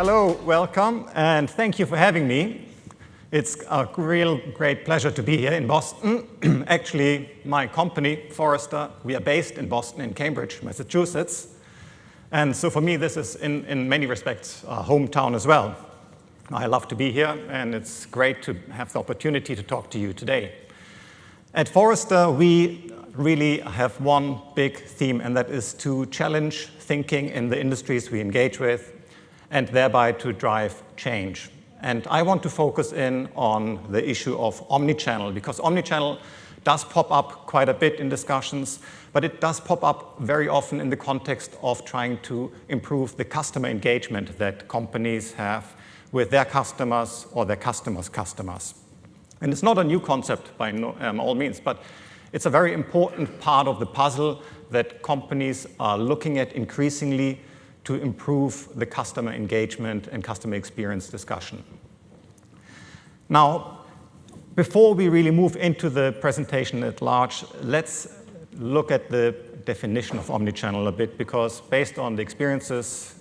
Hello, welcome, and thank you for having me. It's a real great pleasure to be here in Boston. Actually, my company, Forrester, we are based in Boston, in Cambridge, Massachusetts. And so for me, this is in many respects a hometown as well. I love to be here, and it's great to have the opportunity to talk to you today. At Forrester, we really have one big theme, and that is to challenge thinking in the industries we engage with, and thereby to drive change. And I want to focus in on the issue of omnichannel, because omnichannel does pop up quite a bit in discussions, but it does pop up very often in the context of trying to improve the customer engagement that companies have with their customers or their customers' customers. And it's not a new concept by all means, but it's a very important part of the puzzle that companies are looking at increasingly to improve the customer engagement and customer experience discussion. Now, before we really move into the presentation at large, let's look at the definition of omnichannel a bit, because based on the experiences,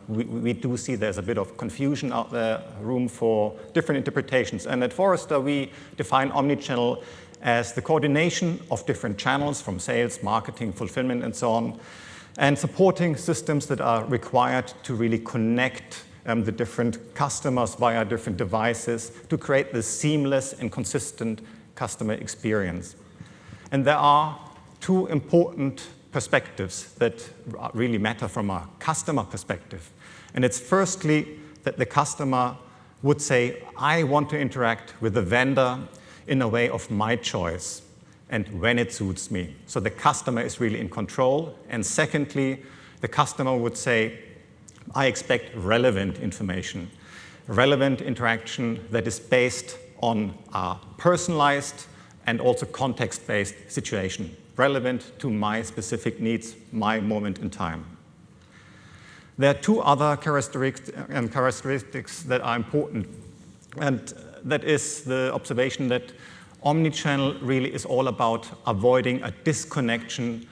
we do see there's a bit of confusion out there, room for different interpretations. And at Forrester, we define omnichannel as the coordination of different channels from sales, marketing, fulfillment, and so on, and supporting systems that are required to really connect the different customers via different devices to create this seamless and consistent customer experience. And there are two important perspectives that really matter from a customer perspective. And it's firstly that the customer would say, I want to interact with the vendor in a way of my choice and when it suits me. So the customer is really in control. And secondly, the customer would say, I expect relevant information, relevant interaction that is based on a personalized and also context-based situation, relevant to my specific needs, my moment in time. There are two other characteristics that are important, and that is the observation that omnichannel really is all about avoiding a disconnection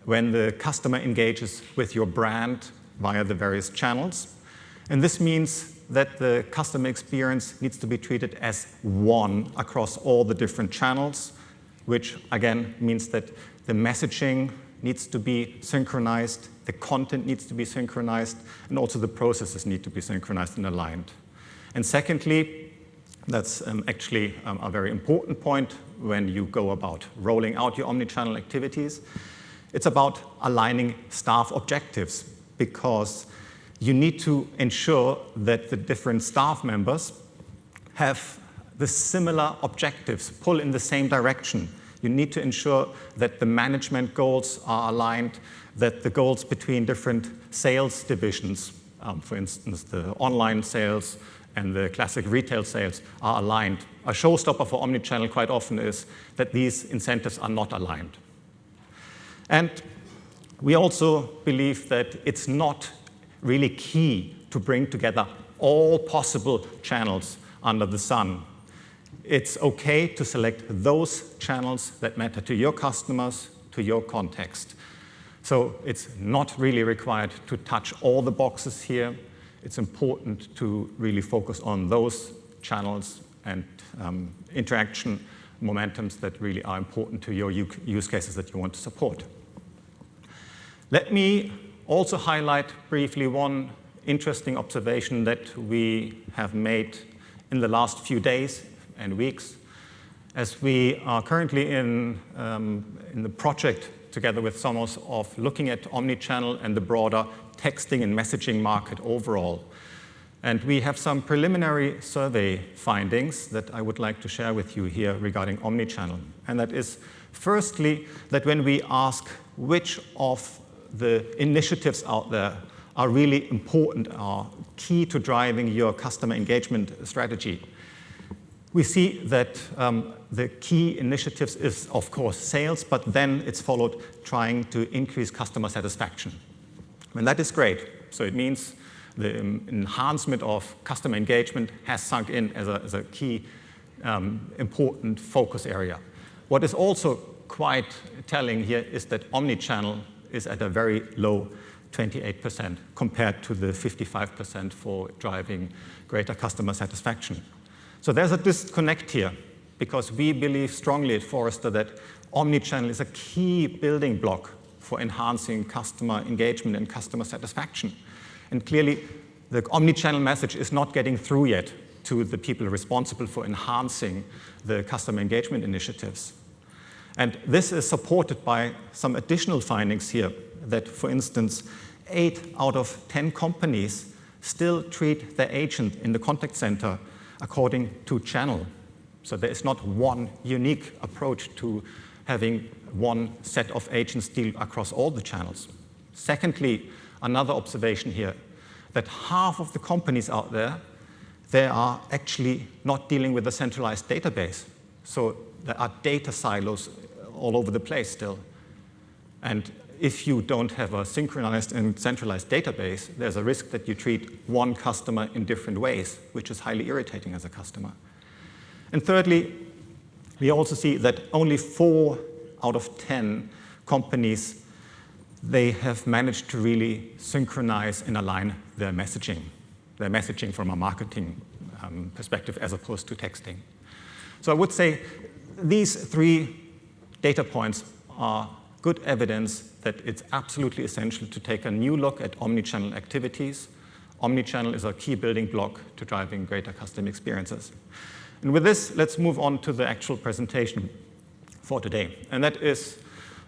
when the customer engages with your brand via the various channels. And this means that the customer experience needs to be treated as one across all the different channels, which again means that the messaging needs to be synchronized, the content needs to be synchronized, and also the processes need to be synchronized and aligned. And secondly, that's actually a very important point when you go about rolling out your omnichannel activities. It's about aligning staff objectives, because you need to ensure that the different staff members have the similar objectives, pull in the same direction. You need to ensure that the management goals are aligned, that the goals between different sales divisions, for instance, the online sales and the classic retail sales, are aligned. A showstopper for omnichannel quite often is that these incentives are not aligned. And we also believe that it's not really key to bring together all possible channels under the sun. It's okay to select those channels that matter to your customers, to your context. So it's not really required to touch all the boxes here. It's important to really focus on those channels and interaction momentums that really are important to your use cases that you want to support. Let me also highlight briefly one interesting observation that we have made in the last few days and weeks, as we are currently in the project together with Somos of looking at omnichannel and the broader texting and messaging market overall. And we have some preliminary survey findings that I would like to share with you here regarding omnichannel. And that is, firstly, that when we ask which of the initiatives out there are really important, are key to driving your customer engagement strategy, we see that the key initiatives is, of course, sales, but then it's followed trying to increase customer satisfaction. And that is great. So it means the enhancement of customer engagement has sunk in as a key important focus area. What is also quite telling here is that omnichannel is at a very low 28% compared to the 55% for driving greater customer satisfaction. So there's a disconnect here because we believe strongly at Forrester that omnichannel is a key building block for enhancing customer engagement and customer satisfaction. And clearly, the omnichannel message is not getting through yet to the people responsible for enhancing the customer engagement initiatives. And this is supported by some additional findings here that, for instance, 8 out of 10 companies still treat their agent in the contact center according to channel. So there is not one unique approach to having one set of agents deal across all the channels. Secondly, another observation here, that half of the companies out there, they are actually not dealing with a centralized database. So there are data silos all over the place still. And if you don't have a synchronized and centralized database, there's a risk that you treat one customer in different ways, which is highly irritating as a customer. And thirdly, we also see that only 4 out of 10 companies, they have managed to really synchronize and align their messaging from a marketing perspective as opposed to texting. So I would say these 3 data points are good evidence that it's absolutely essential to take a new look at omnichannel activities. Omnichannel is a key building block to driving greater customer experiences. And with this, let's move on to the actual presentation for today. And that is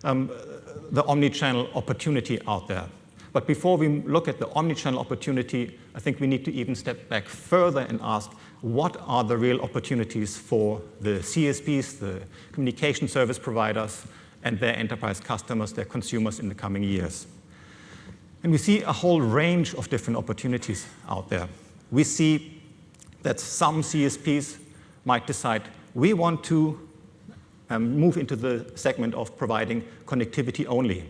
the omnichannel opportunity out there. But before we look at the omnichannel opportunity, I think we need to even step back further and ask, what are the real opportunities for the CSPs, the communication service providers, and their enterprise customers, their consumers in the coming years? And we see a whole range of different opportunities out there. We see that some CSPs might decide, we want to move into the segment of providing connectivity only.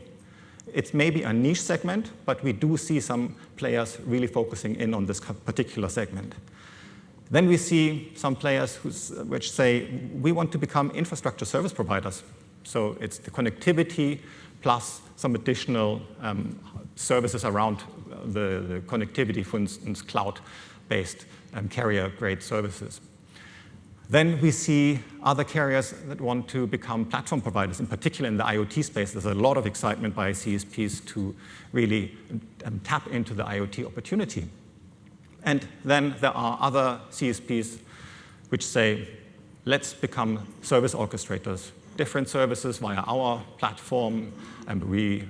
It's maybe a niche segment, but we do see some players really focusing in on this particular segment. Then we see some players which say, we want to become infrastructure service providers. So it's the connectivity plus some additional services around the connectivity, for instance, cloud-based carrier-grade services. Then we see other carriers that want to become platform providers, in particular in the IoT space. There's a lot of excitement by CSPs to really tap into the IoT opportunity. And then there are other CSPs which say, let's become service orchestrators, different services via our platform, and we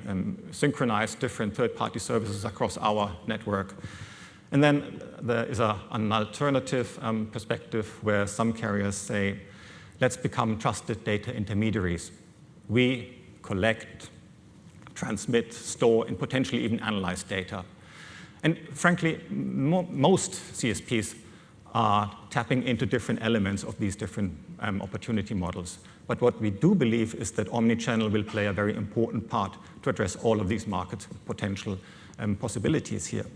synchronize different third-party services across our network. And then there is an alternative perspective where some carriers say, let's become trusted data intermediaries. We collect, transmit, store, and potentially even analyze data. And frankly, most CSPs are tapping into different elements of these different opportunity models. But what we do believe is that omnichannel will play a very important part to address all of these market potential possibilities here.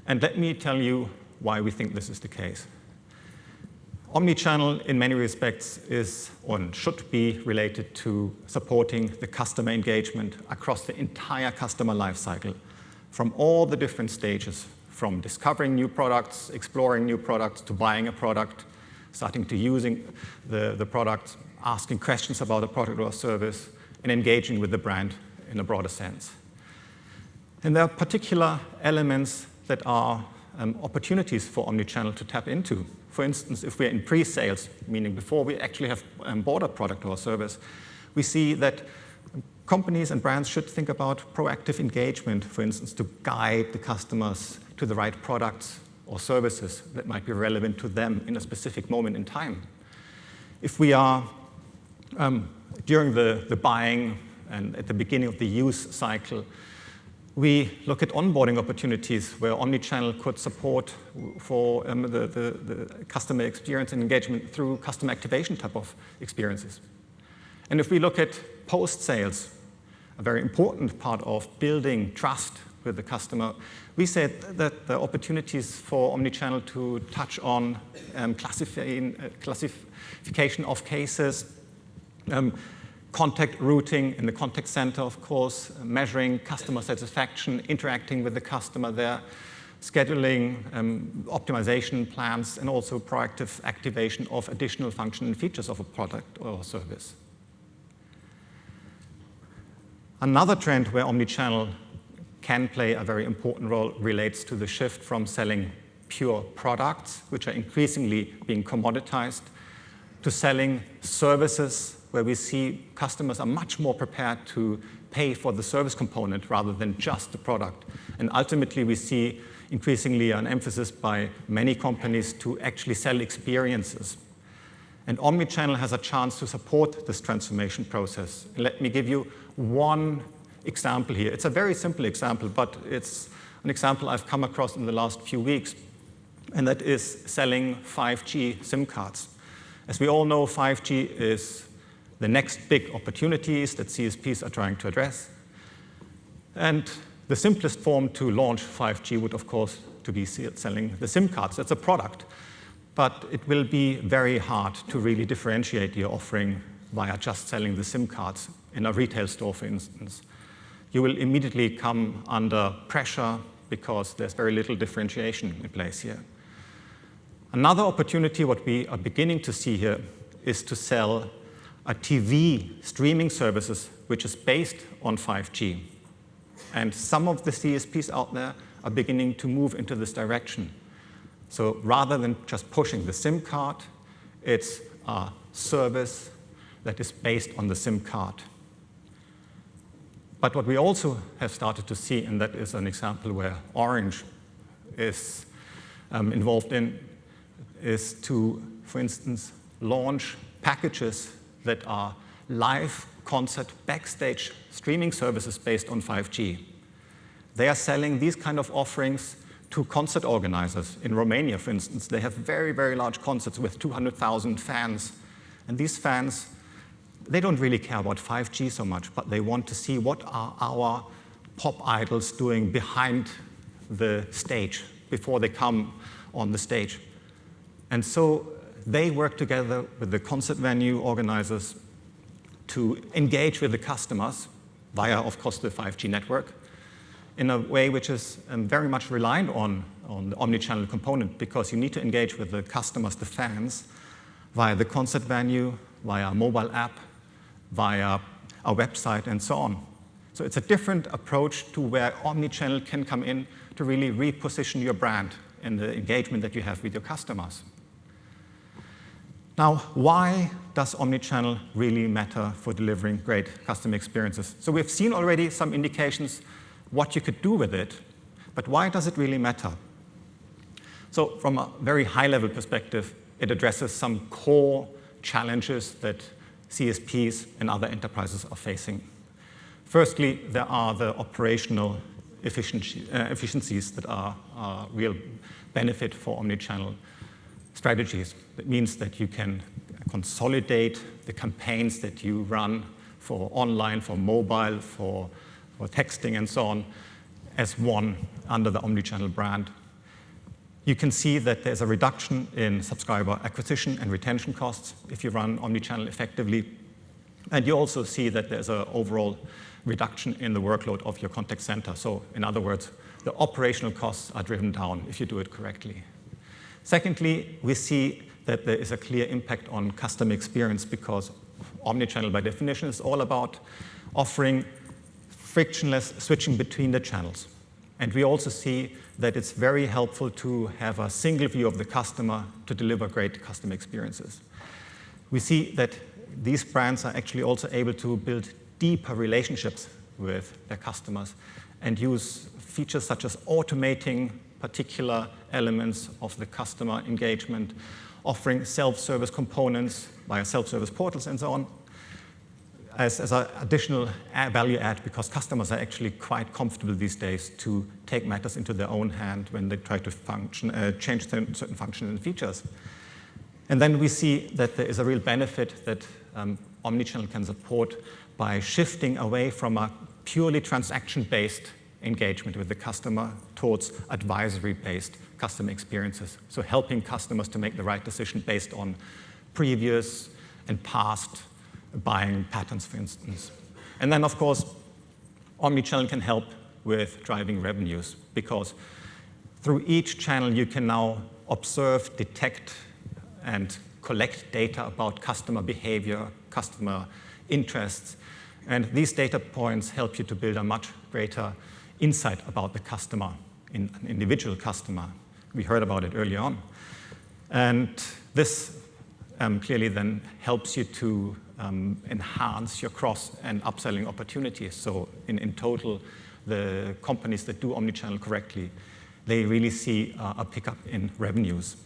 And let me tell you why we think this is the case. Omnichannel, in many respects, is or should be related to supporting the customer engagement across the entire customer lifecycle, from all the different stages, from discovering new products, exploring new products, to buying a product, starting to using the product, asking questions about a product or service, and engaging with the brand in a broader sense. And there are particular elements that are opportunities for omnichannel to tap into. For instance, if we're in pre-sales, meaning before we actually have bought a product or service, we see that companies and brands should think about proactive engagement, for instance, to guide the customers to the right products or services that might be relevant to them in a specific moment in time. If we are during the buying and at the beginning of the use cycle, we look at onboarding opportunities where omnichannel could support for the customer experience and engagement through customer activation type of experiences. And if we look at post-sales, a very important part of building trust with the customer, we said that the opportunities for omnichannel to touch on classification of cases, contact routing in the contact center, of course, measuring customer satisfaction, interacting with the customer there, scheduling, optimization plans, and also proactive activation of additional functions and features of a product or service. Another trend where omnichannel can play a very important role relates to the shift from selling pure products, which are increasingly being commoditized, to selling services where we see customers are much more prepared to pay for the service component rather than just the product. And ultimately, we see increasingly an emphasis by many companies to actually sell experiences. And Omnichannel has a chance to support this transformation process. Let me give you one example here. It's a very simple example, but it's an example I've come across in the last few weeks, and that is selling 5G SIM cards. As we all know, 5G is the next big opportunities that CSPs are trying to address. And the simplest form to launch 5G would, of course, to be selling the SIM cards. That's a product. But it will be very hard to really differentiate your offering via just selling the SIM cards in a retail store, for instance. You will immediately come under pressure because there's very little differentiation in place here. Another opportunity, what we are beginning to see here, is to sell a TV streaming services which is based on 5G. And some of the CSPs out there are beginning to move into this direction. So rather than just pushing the SIM card, it's a service that is based on the SIM card. But what we also have started to see, and that is an example where Orange is involved in, is to, for instance, launch packages that are live concert backstage streaming services based on 5G. They are selling these kind of offerings to concert organizers. In Romania, for instance, they have very, very large concerts with 200,000 fans. And these fans, they don't really care about 5G so much, but they want to see what are our pop idols doing behind the stage before they come on the stage. And so they work together with the concert venue organizers to engage with the customers via, of course, the 5G network in a way which is very much reliant on the omnichannel component, because you need to engage with the customers, the fans, via the concert venue, via a mobile app, via a website, and so on. So it's a different approach to where omnichannel can come in to really reposition your brand and the engagement that you have with your customers. Now, why does omnichannel really matter for delivering great customer experiences? So we've seen already some indications what you could do with it, but why does it really matter? So from a very high-level perspective, it addresses some core challenges that CSPs and other enterprises are facing. Firstly, there are the operational efficiencies that are a real benefit for omnichannel strategies. That means that you can consolidate the campaigns that you run for online, for mobile, for texting, and so on, as one under the omnichannel brand. You can see that there's a reduction in subscriber acquisition and retention costs if you run omnichannel effectively. And you also see that there's an overall reduction in the workload of your contact center. So in other words, the operational costs are driven down if you do it correctly. Secondly, we see that there is a clear impact on customer experience, because omnichannel by definition is all about offering frictionless switching between the channels. And we also see that it's very helpful to have a single view of the customer to deliver great customer experiences. We see that these brands are actually also able to build deeper relationships with their customers and use features such as automating particular elements of the customer engagement, offering self-service components via self-service portals and so on, as an additional value add, because customers are actually quite comfortable these days to take matters into their own hand when they try to change certain functions and features. And then we see that there is a real benefit that omnichannel can support by shifting away from a purely transaction-based engagement with the customer towards advisory-based customer experiences. So helping customers to make the right decision based on previous and past buying patterns, for instance. And then, of course, Omnichannel can help with driving revenues, because through each channel you can now observe, detect, and collect data about customer behavior, customer interests. And these data points help you to build a much greater insight about the customer, an individual customer. We heard about it early on. And this clearly then helps you to enhance your cross and upselling opportunities. So in total, the companies that do omnichannel correctly, they really see a pickup in revenues.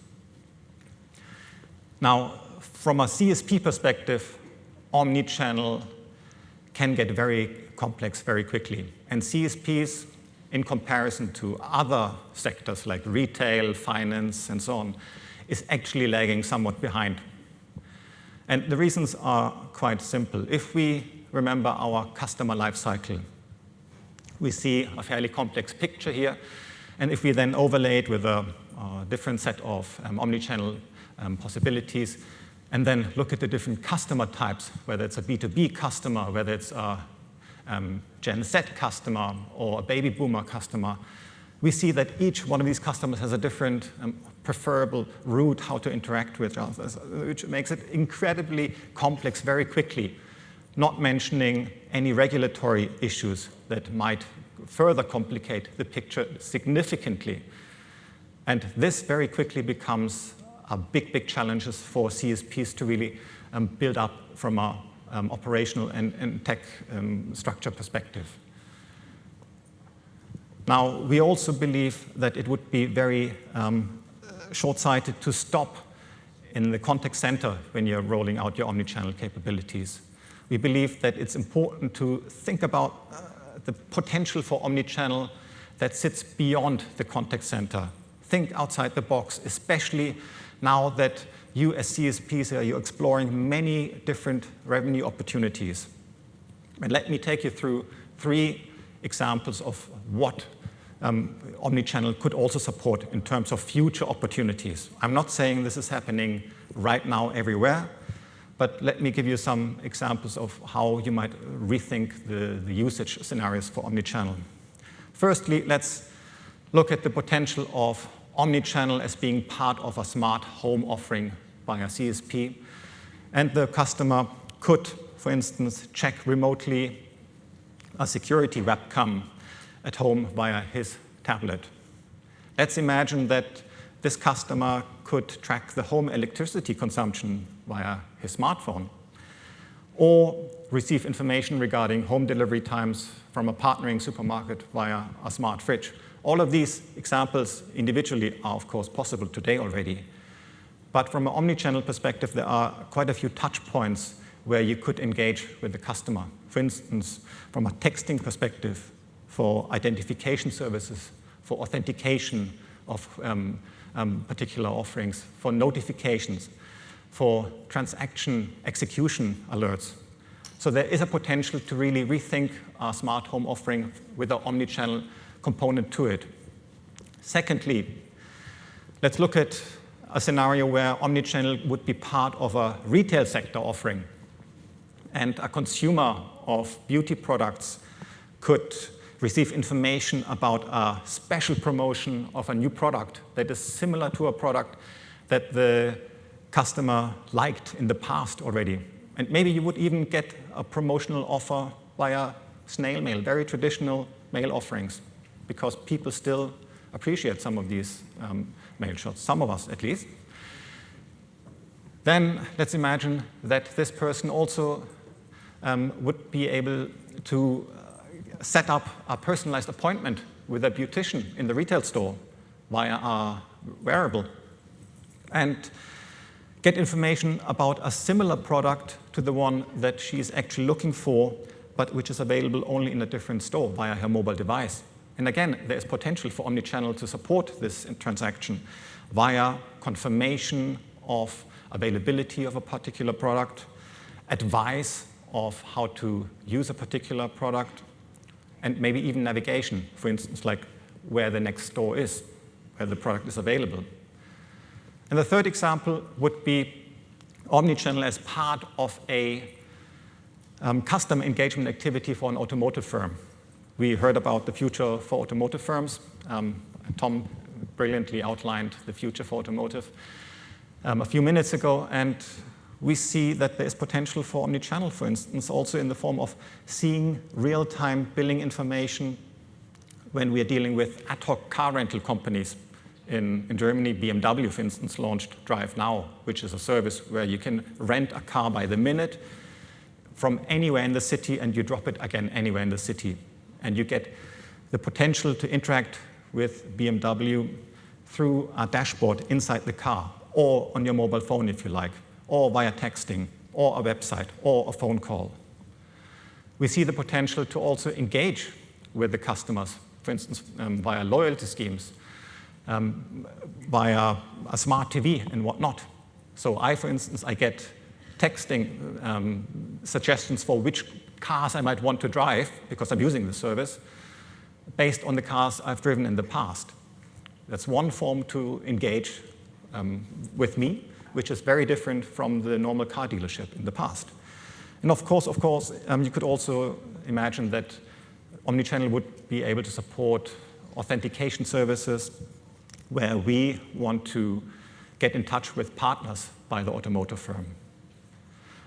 Now, from a CSP perspective, omnichannel can get very complex very quickly. And CSPs, in comparison to other sectors like retail, finance, and so on, is actually lagging somewhat behind. And the reasons are quite simple. If we remember our customer life cycle, we see a fairly complex picture here. And if we then overlay it with a different set of omnichannel possibilities, and then look at the different customer types, whether it's a B2B customer, whether it's a Gen Z customer or a baby boomer customer, we see that each one of these customers has a different preferable route how to interact with us, which makes it incredibly complex very quickly, not mentioning any regulatory issues that might further complicate the picture significantly. And this very quickly becomes a big challenge for CSPs to really build up from a operational and tech structure perspective. Now, we also believe that it would be very short-sighted to stop in the contact center when you're rolling out your omnichannel capabilities. We believe that it's important to think about the potential for omnichannel that sits beyond the contact center. Think outside the box, especially now that you as CSPs are exploring many different revenue opportunities. And let me take you through 3 examples of what omnichannel could also support in terms of future opportunities. I'm not saying this is happening right now everywhere, but let me give you some examples of how you might rethink the usage scenarios for omnichannel. Firstly, let's look at the potential of omnichannel as being part of a smart home offering by a CSP. And the customer could, for instance, check remotely a security webcam at home via his tablet. Let's imagine that this customer could track the home electricity consumption via his smartphone, or receive information regarding home delivery times from a partnering supermarket via a smart fridge. All of these examples individually are, of course, possible today already. But from an omnichannel perspective, there are quite a few touch points where you could engage with the customer. For instance, from a texting perspective, for identification services, for authentication of particular offerings, for notifications, for transaction execution alerts. So there is a potential to really rethink our smart home offering with an omnichannel component to it. Secondly, let's look at a scenario where omnichannel would be part of a retail sector offering, and a consumer of beauty products could receive information about a special promotion of a new product that is similar to a product that the customer liked in the past already. And maybe you would even get a promotional offer via snail mail, very traditional mail offerings, because people still appreciate some of these mail shots, some of us at least. Then let's imagine that this person also would be able to set up a personalized appointment with a beautician in the retail store via a wearable, and get information about a similar product to the one that she's actually looking for, but which is available only in a different store via her mobile device. And again, there is potential for omnichannel to support this transaction via confirmation of availability of a particular product, advice of how to use a particular product, and maybe even navigation, for instance, like where the next store is, where the product is available. And the third example would be omnichannel as part of a custom engagement activity for an automotive firm. We heard about the future for automotive firms. Tom brilliantly outlined the future for automotive a few minutes ago, and we see that there is potential for omnichannel, for instance, also in the form of seeing real-time billing information when we are dealing with ad hoc car rental companies. In Germany, BMW, for instance, launched Drive Now, which is a service where you can rent a car by the minute from anywhere in the city, and you drop it again anywhere in the city. And you get the potential to interact with BMW through a dashboard inside the car, or on your mobile phone if you like, or via texting, or a website, or a phone call. We see the potential to also engage with the customers, for instance, via loyalty schemes, via a smart TV and whatnot. So for instance, I get texting suggestions for which cars I might want to drive, because I'm using the service, based on the cars I've driven in the past. That's one form to engage with me, which is very different from the normal car dealership in the past. And of course, you could also imagine that Omnichannel would be able to support authentication services where we want to get in touch with partners by the automotive firm.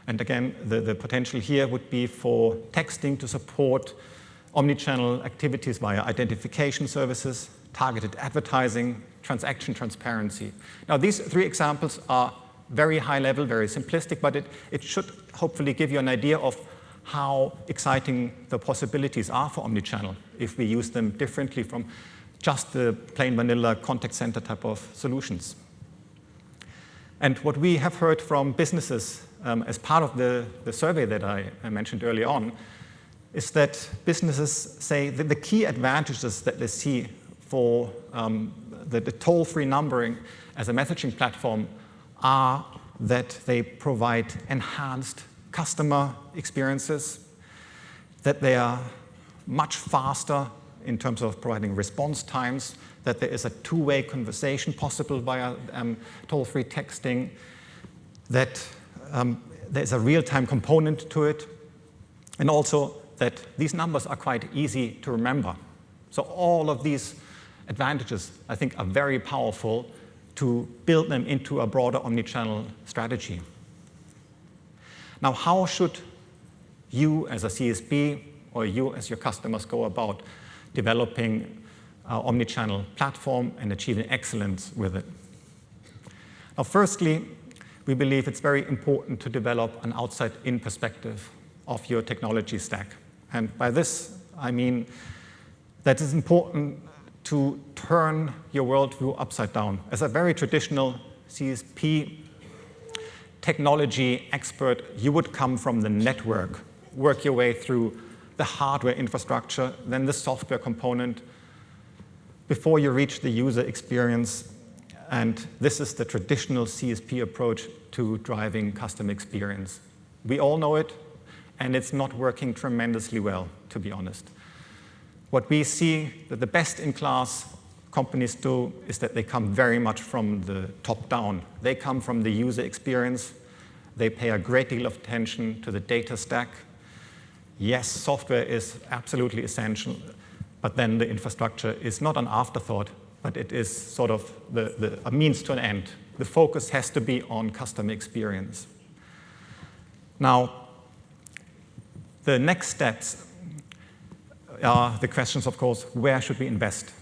And again, the potential here would be for texting to support omnichannel activities via identification services, targeted advertising, transaction transparency. Now, these three examples are very high level, very simplistic, but it should hopefully give you an idea of how exciting the possibilities are for omnichannel if we use them differently from just the plain vanilla contact center type of solutions. And what we have heard from businesses as part of the survey that I mentioned early on is that businesses say that the key advantages that they see for the toll-free numbering as a messaging platform are that they provide enhanced customer experiences, that they are much faster in terms of providing response times, that there is a two-way conversation possible via toll-free texting, that there's a real-time component to it, and also that these numbers are quite easy to remember. So all of these advantages, I think, are very powerful to build them into a broader omnichannel strategy. Now, how should you as a CSP or you as your customers go about developing our omnichannel platform and achieving excellence with it? Now, firstly, we believe it's very important to develop an outside-in perspective of your technology stack. And by this, I mean that it's important to turn your worldview upside down. As a very traditional CSP technology expert, you would come from the network, work your way through the hardware infrastructure, then the software component, before you reach the user experience. And this is the traditional CSP approach to driving customer experience. We all know it, and it's not working tremendously well, to be honest. What we see that the best-in-class companies do is that they come very much from the top down. They come from the user experience. They pay a great deal of attention to the data stack. Yes, software is absolutely essential, but then the infrastructure is not an afterthought, but it is sort of a means to an end. The focus has to be on customer experience. Now, the next steps are the questions, of course, where should we invest?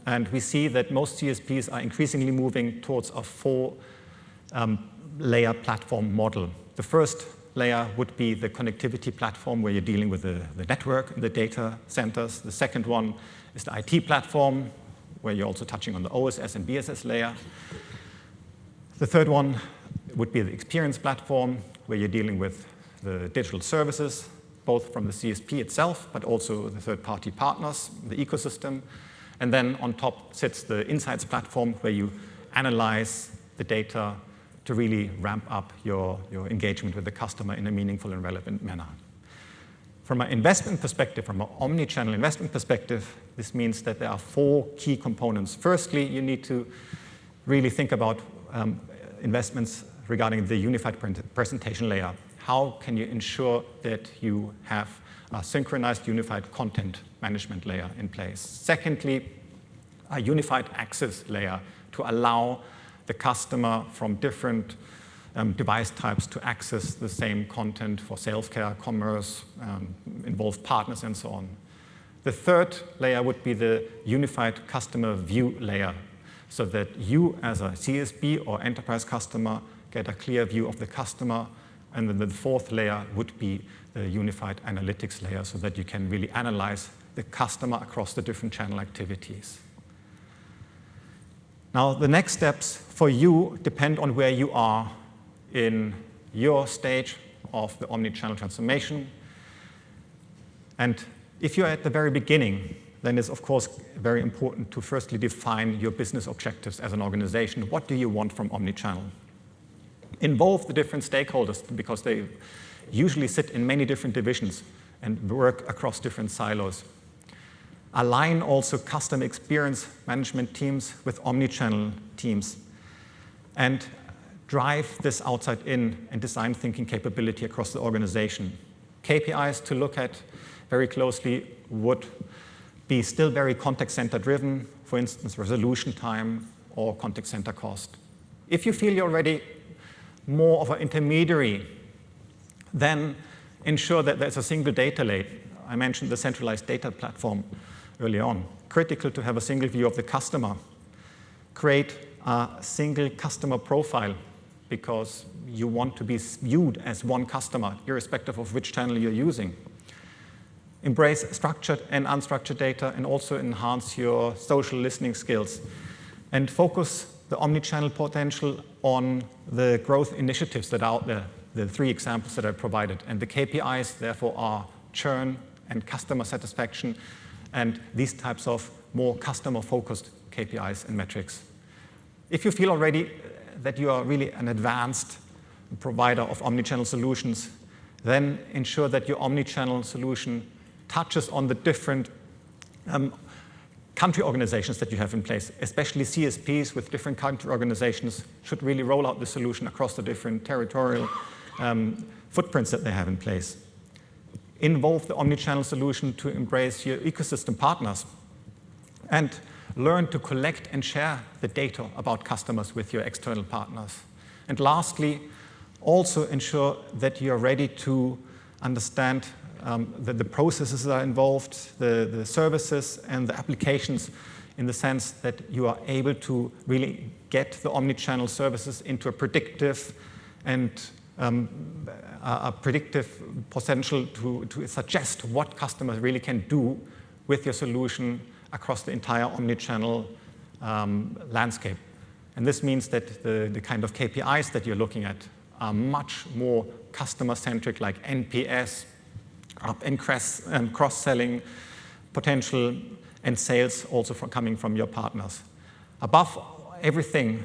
And we see that most CSPs are increasingly moving towards a four-layer platform model. The first layer would be the connectivity platform, where you're dealing with the network and the data centers. The second one is the IT platform, where you're also touching on the OSS and BSS layer. The third one would be the experience platform, where you're dealing with the digital services, both from the CSP itself, but also the third-party partners, the ecosystem. And then on top sits the insights platform, where you analyze the data to really ramp up your engagement with the customer in a meaningful and relevant manner. From an investment perspective, from an omnichannel investment perspective, this means that there are four key components. Firstly, you need to really think about investments regarding the unified presentation layer. how can you ensure that you have a synchronized unified content management layer in place. Secondly, a unified access layer to allow the customer from different device types to access the same content for self-care, commerce, involved partners, and so on. The third layer would be the unified customer view layer, so that you as a CSP or enterprise customer get a clear view of the customer. And then the fourth layer would be the unified analytics layer, so that you can really analyze the customer across the different channel activities. Now, the next steps for you depend on where you are in your stage of the omnichannel transformation. And if you're at the very beginning, then it's of course very important to firstly define your business objectives as an organization. What do you want from omnichannel? Involve the different stakeholders, because they usually sit in many different divisions and work across different silos. Align also customer experience management teams with omnichannel teams, and drive this outside in and design thinking capability across the organization. KPIs to look at very closely would be still very contact center driven, for instance, resolution time or contact center cost. If you feel you're already more of an intermediary, then ensure that there's a single data lake. I mentioned the centralized data platform early on. Critical to have a single view of the customer. Create a single customer profile, because you want to be viewed as one customer, irrespective of which channel you're using. Embrace structured and unstructured data, and also enhance your social listening skills. And focus the omnichannel potential on the growth initiatives that are out there, the 3 examples that I provided. And the KPIs, therefore, are churn and customer satisfaction, and these types of more customer-focused KPIs and metrics. If you feel already that you are really an advanced provider of omnichannel solutions, then ensure that your omnichannel solution touches on the different country organizations that you have in place. Especially CSPs with different country organizations should really roll out the solution across the different territorial footprints that they have in place. Involve the omnichannel solution to embrace your ecosystem partners, and learn to collect and share the data about customers with your external partners. And lastly, also ensure that you're ready to understand the processes that are involved, the services and the applications, in the sense that you are able to really get the omnichannel services into a predictive and a predictive potential to suggest what customers really can do with your solution across the entire omnichannel landscape. And this means that the kind of KPIs that you're looking at are much more customer-centric, like NPS, up and cross-selling potential, and sales also coming from your partners. Above everything,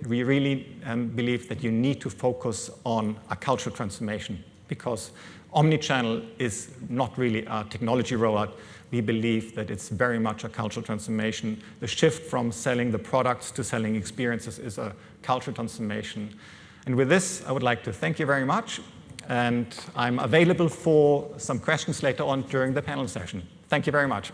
we really believe that you need to focus on a cultural transformation, because omnichannel is not really a technology rollout. We believe that it's very much a cultural transformation. The shift from selling the products to selling experiences is a cultural transformation. And with this, I would like to thank you very much. And I'm available for some questions later on during the panel session. Thank you very much.